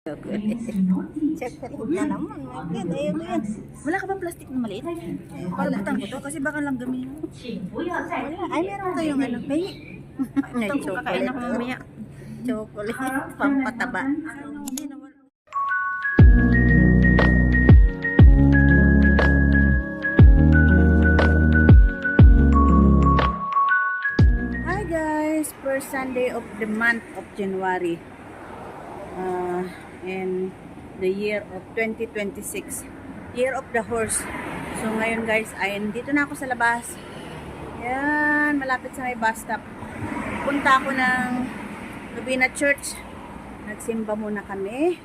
Chocolate. Chocolate na naman. Maganda yun yan. Wala ka ba plastic na maliit? Pagbutan ko to kasi baka langgamin. Wala. Ay, meron kayong ano. May Pagbutan ko kakain ako mamaya. chocolate. Pampataba. Hindi na wala. Hi guys! First Sunday of the month of January. And the year of 2026. Year of the horse. So ngayon guys, ay dito na ako sa labas. Yan, malapit sa may bus stop. Punta ako ng Novena Church. Nagsimba muna kami.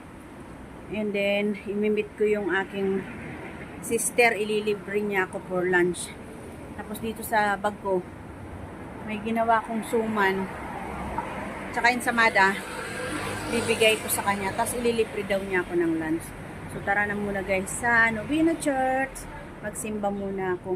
And then, imimit ko yung aking sister. Ililibre niya ako for lunch. Tapos dito sa bag ko, may ginawa kong suman. Tsaka ensamada. Bibigay ko sa kanya. Tapos ililibre daw niya ako ng lunch. So tara na muna guys sa Novena Church. Magsimba muna ako.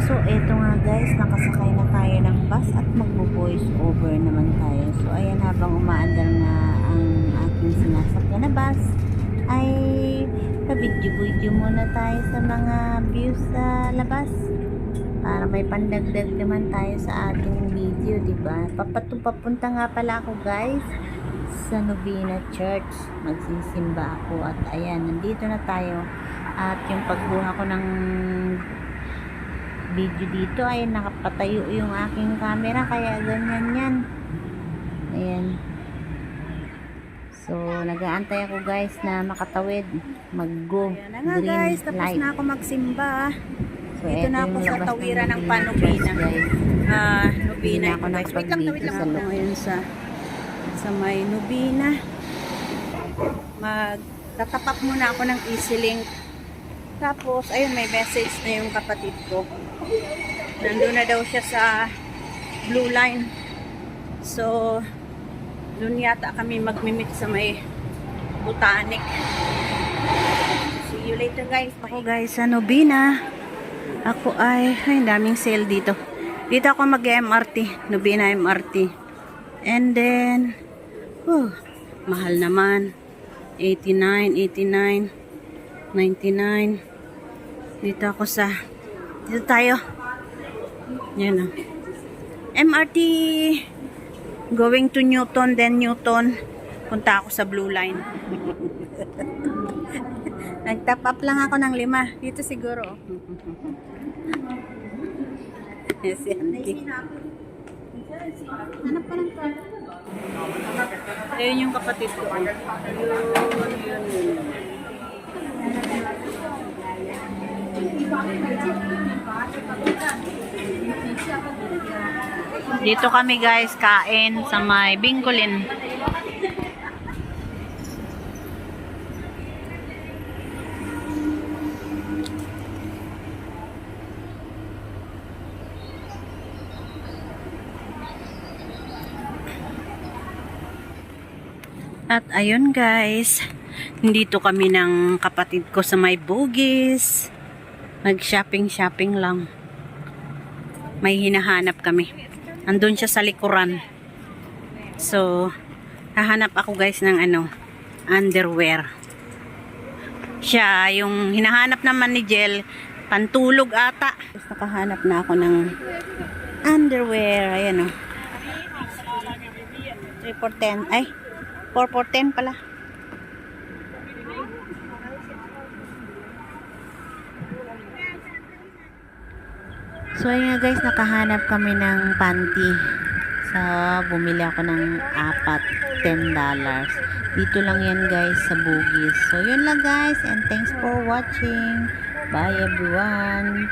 So eto nga guys, nakasakay na tayo ng bus at magbo-voice over naman tayo. So ayan, habang umaandar nga ang aking sinasakyan na bus, ay pabidyo-video muna tayo sa mga views sa labas. Para may pandagdag naman tayo sa ating video, diba? Papunta nga pala ako guys sa Novena Church. Magsisimba ako at ayan, nandito na tayo. At yung pagbuha ko ng video dito ay nakapatayo yung aking camera, kaya ganyan yan. Ayan. So, nag-aantay ako guys na makatawid. Mag-go. Ayan na nga guys, tapos na ako magsimba. So, dito na ako sa tawiran ng Panubina. Nubina ako guys. Wait lang ako ngayon sa may Nubina. Magtatapak muna ako ng EasyLink. Tapos, ayun, may message na yung kapatid ko. Nandun na daw siya sa Blue Line. So, dun yata kami magmimit sa may Botanic. See you later guys. Ako guys sa Novena. Ako ay daming sale dito. Dito ako mag-MRT. Novena MRT. And then, mahal naman. 89, 89, 99. Dito ako dito tayo. Yan o. MRT going to Newton, then Newton. Punta ako sa Blue Line. Nag-top up lang ako ng 5. Dito siguro. Si auntie. Hanap pa ng car. Ayun yung kapatid ko. Yun. Dito kami guys kain sa may Bingolin. At ayun guys, dito kami ng kapatid ko sa may Bugis. Nag-shopping lang. May hinahanap kami. Andun siya sa likuran. So, hahanap ako guys ng underwear. Siya, yung hinahanap naman ni Jel, pantulog ata. Tapos nakahanap na ako ng underwear. Ayan o. 3 for 10. Ay, 4 for 10 pala. So ayun nga guys, nakahanap kami ng panty. So bumili ako ng 4, $10. Dito lang yan guys sa Bugis. So yun lang guys, and thanks for watching. Bye everyone.